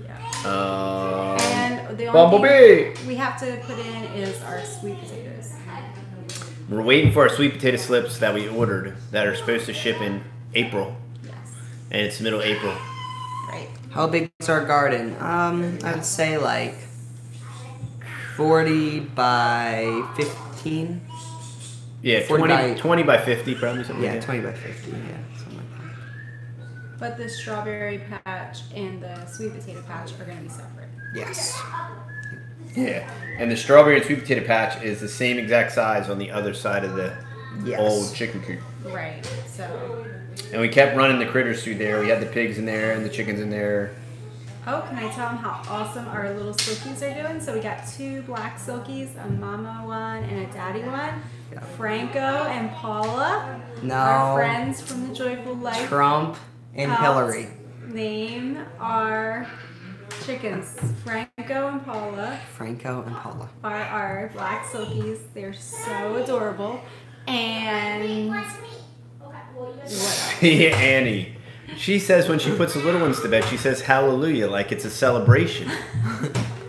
Yeah. And the Bumblebee! only thing we have to put in is our sweet potatoes. We're waiting for our sweet potato slips that we ordered that are supposed to ship in April. Yes. And it's middle April. Right. How big is our garden? I would say like 40 by 15. Yeah, 20 by 50 probably something. Yeah, like that. 20 by 50. Yeah, something like that. But the strawberry patch and the sweet potato patch are going to be separate. Yes. Yeah, and the strawberry and sweet potato patch is the same exact size on the other side of the old chicken coop. Right. So. And we kept running the critters through there. We had the pigs in there and the chickens in there. Oh, can I tell them how awesome our little silkies are doing? So we got 2 black silkies, a mama one and a daddy one. Yeah. Franco and Paula, No. our friends from the Joyful Life. Trump and Hillary. Name our chickens. Franco and Paula Franco and Paula. are our black silkies. They're so adorable. And Yeah, Annie. She says when she puts the little ones to bed, she says hallelujah like it's a celebration.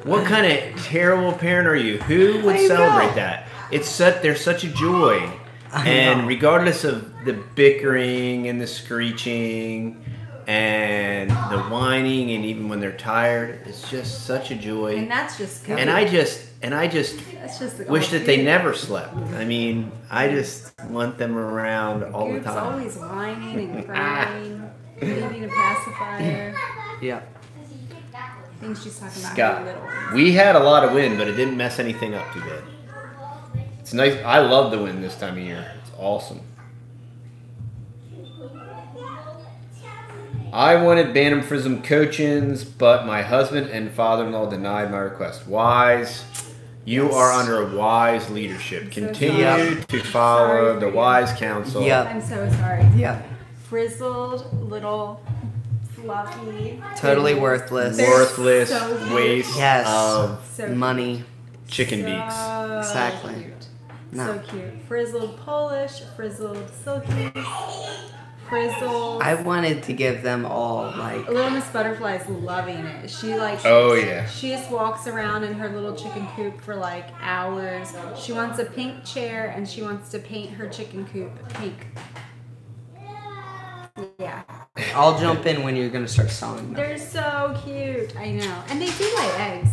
What kind of terrible parent are you? Who would celebrate that? They're such a joy. And regardless of the bickering and the screeching and the whining and even when they're tired, it's just such a joy. And that's just good. And I just That's just the wish that they never slept. I mean, I just want them around all the Goop's time. always whining and crying, needing a pacifier. Yeah. I think she's talking about Scott, her little ones. we had a lot of wind, but it didn't mess anything up too bad. It's nice. I love the wind this time of year. It's awesome. I wanted Bantam Frism Cochins, but my husband and father-in-law denied my request. Wise. You are under a wise leadership. Continue to follow the wise counsel. Yep. I'm so sorry. Yep. Frizzled little fluffy. Totally things. worthless. They're Worthless so cute. waste Yes. of So cute. Money. chicken beaks. So Exactly. Cute. No. So cute. Frizzled Polish, frizzled silkies, frizzled. I wanted to give them all like. Little Miss Butterfly is loving it. She like. Oh, yeah. She just walks around in her little chicken coop for like hours. She wants a pink chair and she wants to paint her chicken coop pink. Yeah. I'll jump in when you're gonna start selling them. They're so cute. I know. And they do lay eggs.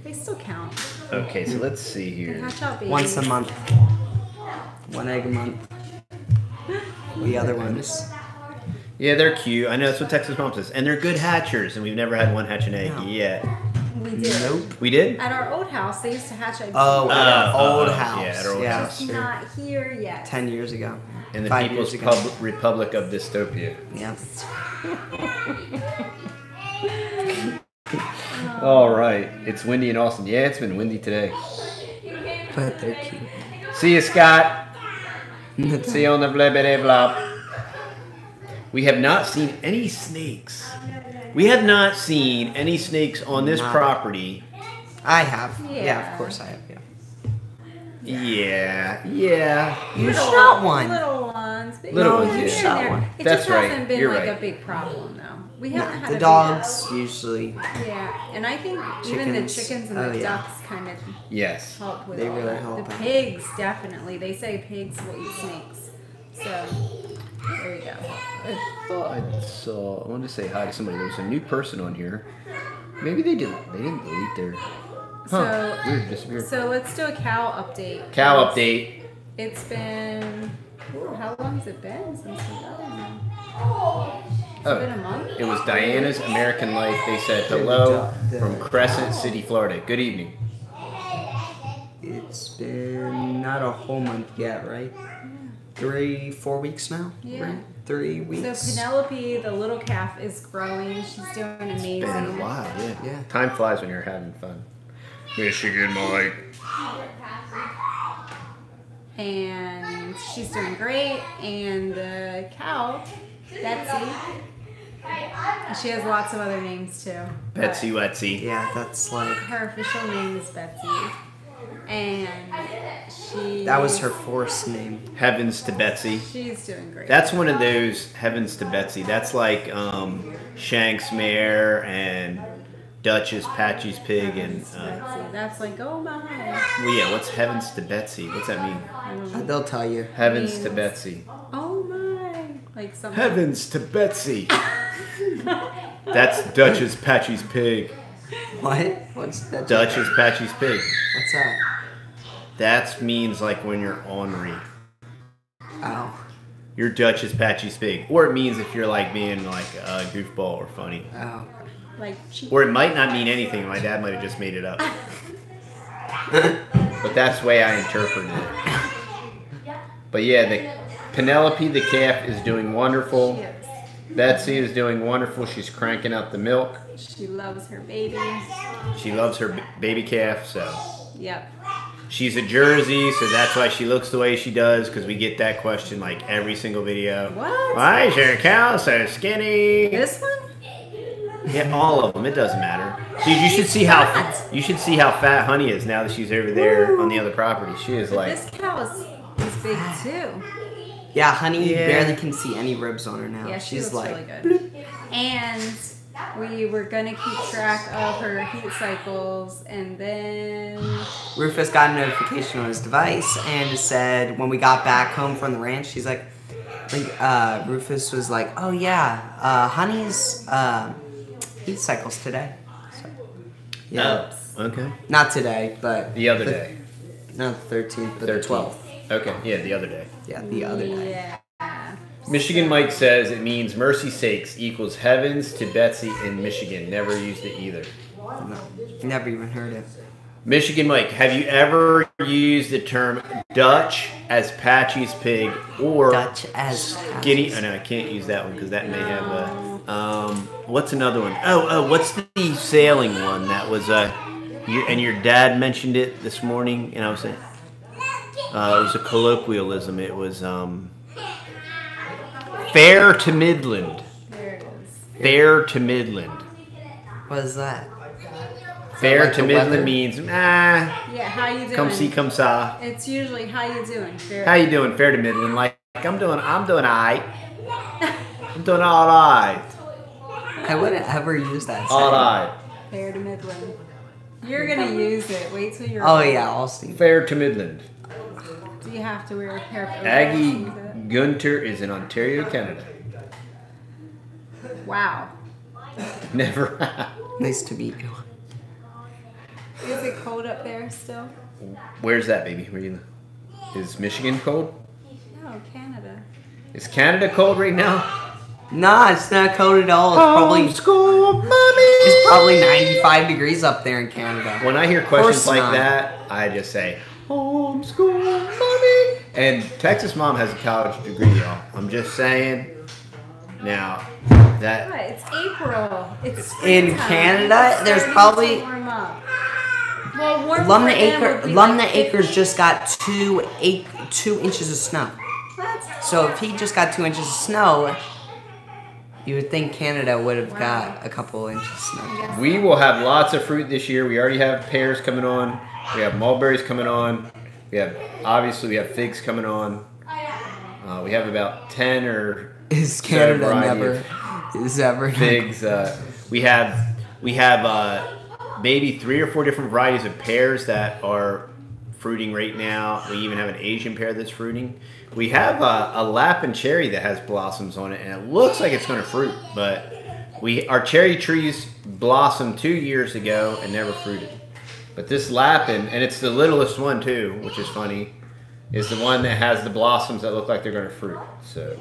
They still count. Okay, so let's see They here. hatch out babies. Once a month. 1 egg a month. The other ones. Yeah, they're cute. I know that's what Texas Mom says. And they're good hatchers, and we've never had one hatch an egg No. yet. We did. Nope. We did? At our old house, they used to hatch eggs. Oh, at our old house. Yeah, at our old Yeah, house. It's sure. not here yet. 10 years ago. In the 5 People's years ago. Republic of Dystopia. Yep. All right. It's windy in Austin. Yeah, it's been windy today. But they're cute. See you, Scott. See you on the blah, blah, blah. We have not seen any snakes. We have not seen any snakes on this Not- property. I have. Yeah, Yeah. of course I have. Yeah. Yeah. You shot one. Little ones. But Little yeah, ones, here yeah. and Shot there. one. It That's just right. hasn't been You're like right. a big problem, though. We No, haven't had the a dogs usually. Big, yeah, and I think even the Chickens. chickens and Oh, the yeah. ducks kind of Yes. help with They all really that. help The out. pigs, definitely. They say pigs will eat snakes. So, there you go. I thought I saw. I wanted to say hi to somebody. There was a new person on here. Maybe they didn't. They didn't delete their. Huh. So- Weird. Disappeared. So, let's do a cow update. Cow update. It's been, how long has it been since we got it now? It's been a month? It was Diana's American Life. They said hello from Crescent City, Florida. Good evening. It's been not a whole month yet, right? 3-4 weeks now. Yeah. Right? 3 weeks. So Penelope, the little calf, is growing. She's doing amazing. It's been a while, yeah. Yeah. Time flies when you're having fun. Michigan Mike. And she's doing great. And the cow, Betsy, she has lots of other names too. Betsy Wetsy. Yeah, that's like... Her official name is Betsy. And That was her forced name. Heavens to Betsy. she's doing great. That's one of those Heavens to Betsy. That's like Shank's Mare and Dutch's Patchy's Pig and Betsy. That's like, oh my. well, yeah. What's Heavens to Betsy? What's that mean? I don't know. They'll tell you. Heavens to Betsy. Oh my. Like something. Heavens to Betsy. That's Dutch's Patchy's Pig. What? What's that? Dutch's Patchy's Pig. What's that? That means like when you're ornery. Oh. You're Dutch's Patchy's Pig. Or it means if you're like being like a goofball or funny. Oh. Like she. Or it might not mean anything. My dad might have just made it up. But that's the way I interpreted it. But yeah, the Penelope the calf is doing wonderful. She is. Betsy is doing wonderful. She's cranking out the milk. She loves her baby. She loves her baby calf, so. Yep. She's a Jersey, so that's why she looks the way she does, because we get that question like every single video. What? Why is your cow so skinny? This one? Yeah, all of them. It doesn't matter. Dude, you should see how fat Honey is now that she's over there on the other property. She is But like. this cow is big too. Yeah, Honey, you Yeah. barely can see any ribs on her now. Yeah, she She's looks like... really good. And we were gonna keep track of her heat cycles, and then Rufus got a notification on his device and it said when we got back home from the ranch, he's like Rufus was like, oh yeah, Honey's heat cycles today. So, yeah. Oh, okay. Not today, but The other day. Not the 13th, but the 13th. 12th. Okay, yeah, the other day. Yeah, the other day. yeah. Michigan Mike says it means mercy sakes equals heavens to Betsy in Michigan. Never used it either. No, never even heard it. Michigan Mike, have you ever used the term Dutch as Patchy's Pig or Dutch as skinny? Oh, no, I can't use that one because that may have a. What's another one? Oh, what's the sailing one that was and your dad mentioned it this morning, and I was saying it was a colloquialism. It was fair to Midland. There it is. Fair to Midland. What is that? Fair like to the Midland weather? means Yeah, how you doing? come see, come saw. It's usually how you doing. Fair. How you doing? Fair to Midland. Like I'm doing alright. I'm doing alright. I wouldn't ever use that. Alright. Fair to Midland. You're gonna use it. Wait till you're. Oh yeah, Austin. Fair to Midland. Do you have to wear a pair of Aggie overalls? Gunter is in Ontario, Canada. Wow. Never. Nice to meet you. Is it cold up there still? Where's that, baby? Where you? Is Michigan cold? No, Canada. Is Canada cold right now? Nah, it's not cold at all. It's probably 95 degrees up there in Canada. When I hear questions course like not. that, I just say, homeschool mommy. And Texas mom has a college degree, y'all. I'm just saying. Now, that. What? It's April. It's In springtime. Canada, It's there's starting probably- to warm up. Well, warm Lumna for them would be like Acres just got 2 inches of snow. What? So if he just got 2 inches of snow, you would think Canada would have got a couple inches of snow. We will have lots of fruit this year. We already have pears coming on. We have mulberries coming on. We have figs coming on. We have about 10 or Is so Canada variety never of is ever figs. We have maybe 3 or 4 different varieties of pears that are fruiting right now. We even have an Asian pear that's fruiting. We have a Lapin cherry that has blossoms on it, and it looks like it's going to fruit. But our cherry trees blossomed 2 years ago and never fruited. But this Lapin, and it's the littlest one too, which is funny, is the one that has the blossoms that look like they're going to fruit. So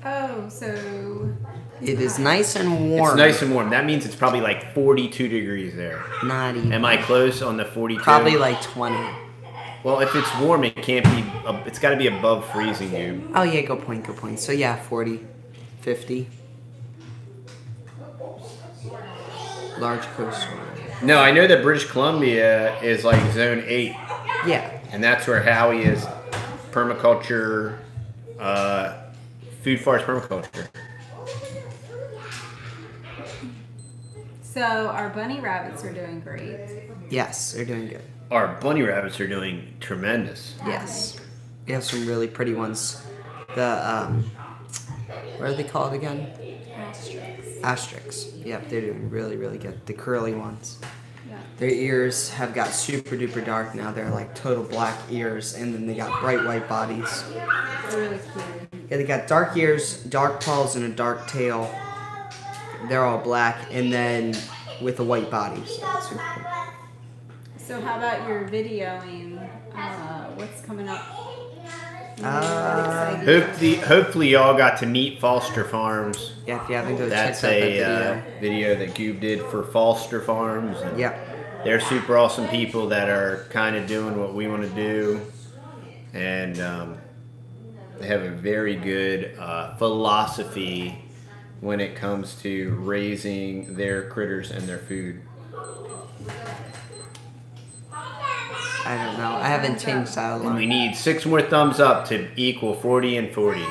Oh, so It is nice and warm. it's nice and warm. That means it's probably like 42 degrees there. Not even. Am I close on the 42? Probably like 20. Well, if it's warm, it can't be. It's got to be above freezing, dude. Oh yeah, good point. So yeah, 40, 50. Large coastal. No, I know that British Columbia is like zone 8. Yeah. And that's where Howie is. Permaculture, food forest permaculture. So our bunny rabbits are doing great. Yes, they're doing good. Our bunny rabbits are doing tremendous. Yes. We have some really pretty ones. The, what are they called again? Asterix. Yep, they're doing really, really good. The curly ones. Yeah. Their ears have got super duper dark now. They're like total black ears, and then they got bright white bodies. They're really cute. Yeah, they got dark ears, dark paws, and a dark tail. They're all black, and then with a white body. So it's super cool. So how about your videoing? What's coming up? Hopefully y'all got to meet Foster Farms. Yeah, if you haven't, go That's check out that video that Goob did for Foster Farms. And Yep. they're super awesome people that are kind of doing what we want to do. And they have a very good philosophy when it comes to raising their critters and their food. I don't know. I haven't changed that a And lot. we need 6 more thumbs up to equal 40 and 40.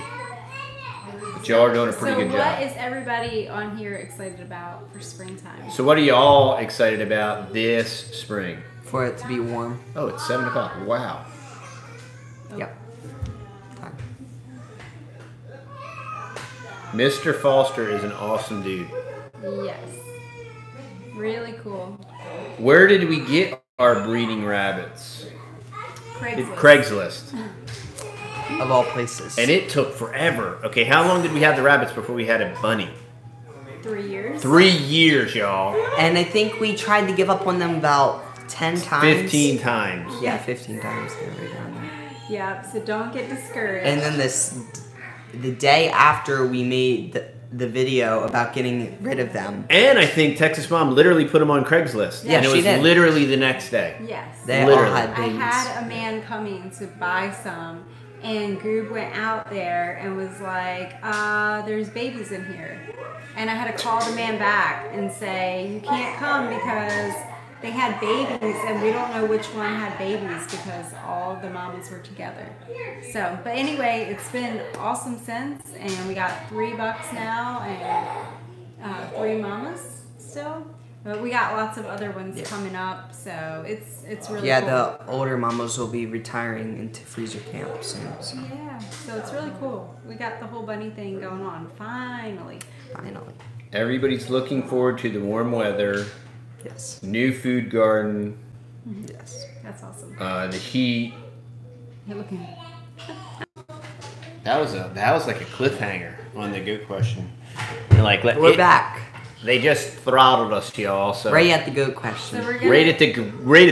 But y'all are doing a pretty good So job. what is everybody on here excited about for springtime? So what are y'all excited about this spring? For it to be warm. Oh, it's 7 o'clock. Wow. Yep. Time. Mr. Foster is an awesome dude. Yes. Really cool. Where did we get our breeding rabbits? Craigslist. Of all places. And it took forever. Okay, how long did we have the rabbits before we had a bunny? 3 years. 3 years, y'all. And I think we tried to give up on them about 10 times. 15 times. Yeah, 15 times. They were right around there. Yeah, so don't get discouraged. And then the day after we made the video about getting rid of them. And I think Texas Mom literally put them on Craigslist. Yeah, and it she was did. literally the next day. Yes. They Literally. all had I babies. had a man coming to buy some, and Goob went out there and was like, there's babies in here. And I had to call the man back and say, you can't come because they had babies, and we don't know which one had babies because all the mamas were together. So, but anyway, it's been awesome since, and we got $3 now, and 3 mamas still. But we got lots of other ones coming up, so it's really Yeah, cool. the older mamas will be retiring into freezer camp soon. So. Yeah, so it's really cool. We got the whole bunny thing going on, finally. Finally. Everybody's looking forward to the warm weather, Yes. new food garden, Yes. That's awesome. the heat. You're looking. That was like a cliffhanger on the goat question. And like We're back. They just throttled us, y'all. So Right at the goat question. So we're gonna, right at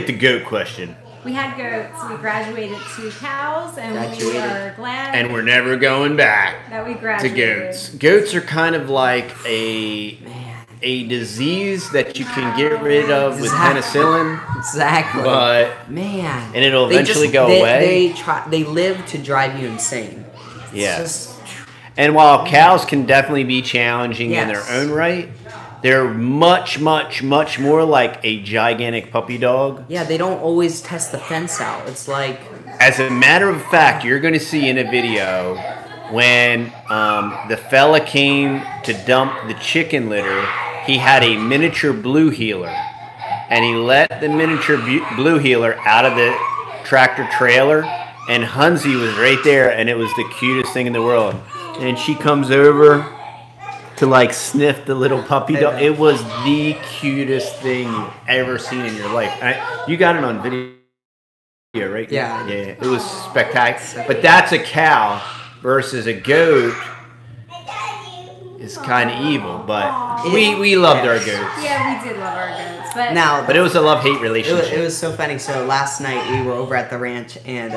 the goat question. we had goats. We graduated to cows, and we Graduated. are glad And we're never going back that we to graduated. goats. Goats are kind of like a disease that you can get rid of with penicillin, Exactly. but Man. and it'll They eventually just- go they, away. They live to drive you insane. It's Yes. just- And while cows can definitely be challenging in Yes. their own right, they're much, much, much more like a gigantic puppy dog. yeah, they don't always test the fence out. It's like, As a matter of fact, you're going to see in a video when the fella came to dump the chicken litter, he had a miniature blue heeler. And he let the miniature blue heeler out of the tractor trailer, and Hunzy was right there, and it was the cutest thing in the world. And she comes over to like sniff the little puppy dog. It was the cutest thing you've ever seen in your life. You got it on video, right? Yeah. Yeah. It was spectacular. But that's a cow versus a goat. Is kind of evil, but we loved our goats. Yeah, we did love our goats, but now, But it was a love-hate relationship. it was so funny. So last night we were over at the ranch, and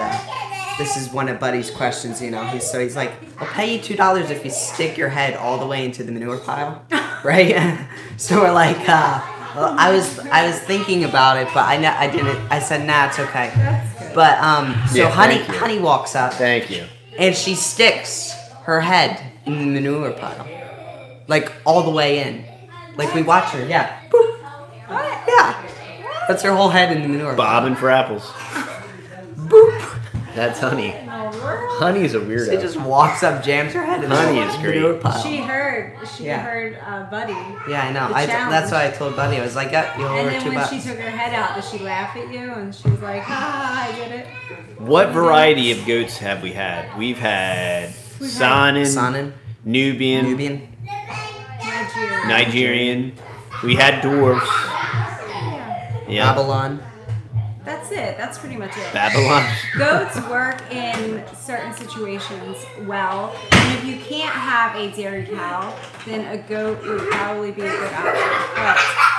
this is one of Buddy's questions. You know, he's like, "I'll pay you $2 if you stick your head all the way into the manure pile," right? So we're like, Well, I was thinking about it, but I didn't. I said, nah, it's okay. That's good. But so Yeah, Honey walks up Thank you. and she sticks her head in the manure pile, like all the way in. Like we watch her, yeah. Boop. What? Yeah. Puts her whole head in the manure. Bobbing for apples. Boop. That's Honey. In the world? Honey is a weirdo. She just walks up, jams her head in Honey the is great. manure pile. She heard Buddy. Yeah, I know. The That's challenge. why I told Buddy. I was like, yeah, you'll And order then $2. when she took her head out, did she laugh at you? And she was like, ha, I did it. What variety of goats have we had? We've had Saanen, Nubian, Nigerian. We had dwarfs. Yeah. Babylon. That's it. That's pretty much it. Babylon. Goats work in certain situations well, and if you can't have a dairy cow, then a goat would probably be a good option.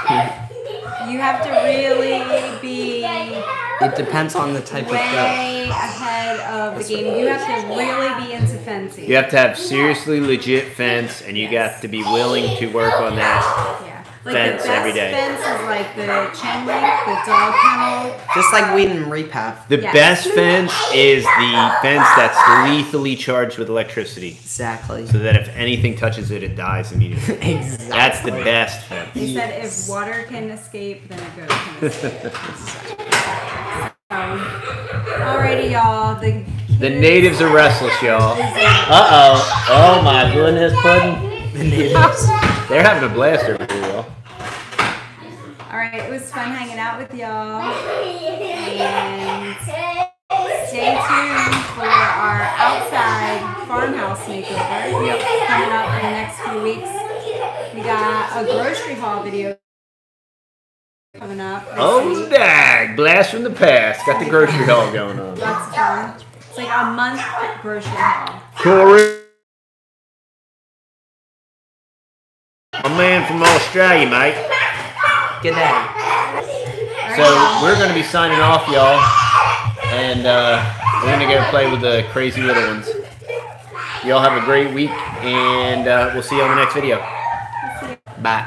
But you have to really be It depends on the type of goat. way ahead of the game. You have to really be into fencing. You have to have seriously legit fence, and you got to be willing to work on that. Yeah. Like Fence the best every day. fence is like the chain link, the dog kennel. Just like weed and repath. The Yes. best fence is the fence that's lethally charged with electricity, Exactly. so that if anything touches it, it dies immediately. Exactly. That's the best fence. They said if water can escape, then a goat can escape. Alrighty, y'all. The natives are restless, y'all. Uh-oh. Oh my goodness, pudding. The natives. They're having a blast over here, y'all. Alright, it was fun hanging out with y'all. And stay tuned for our outside farmhouse makeover coming up in the next few weeks. We got a grocery haul video coming up. Oh, dag. Blast from the past. Got the grocery haul going on. Lots of fun. It's like a month grocery haul. Corey. A man from Australia, mate. Good day. So we're going to be signing off, y'all. And we're going to go play with the crazy little ones. Y'all have a great week, and we'll see you on the next video. Bye.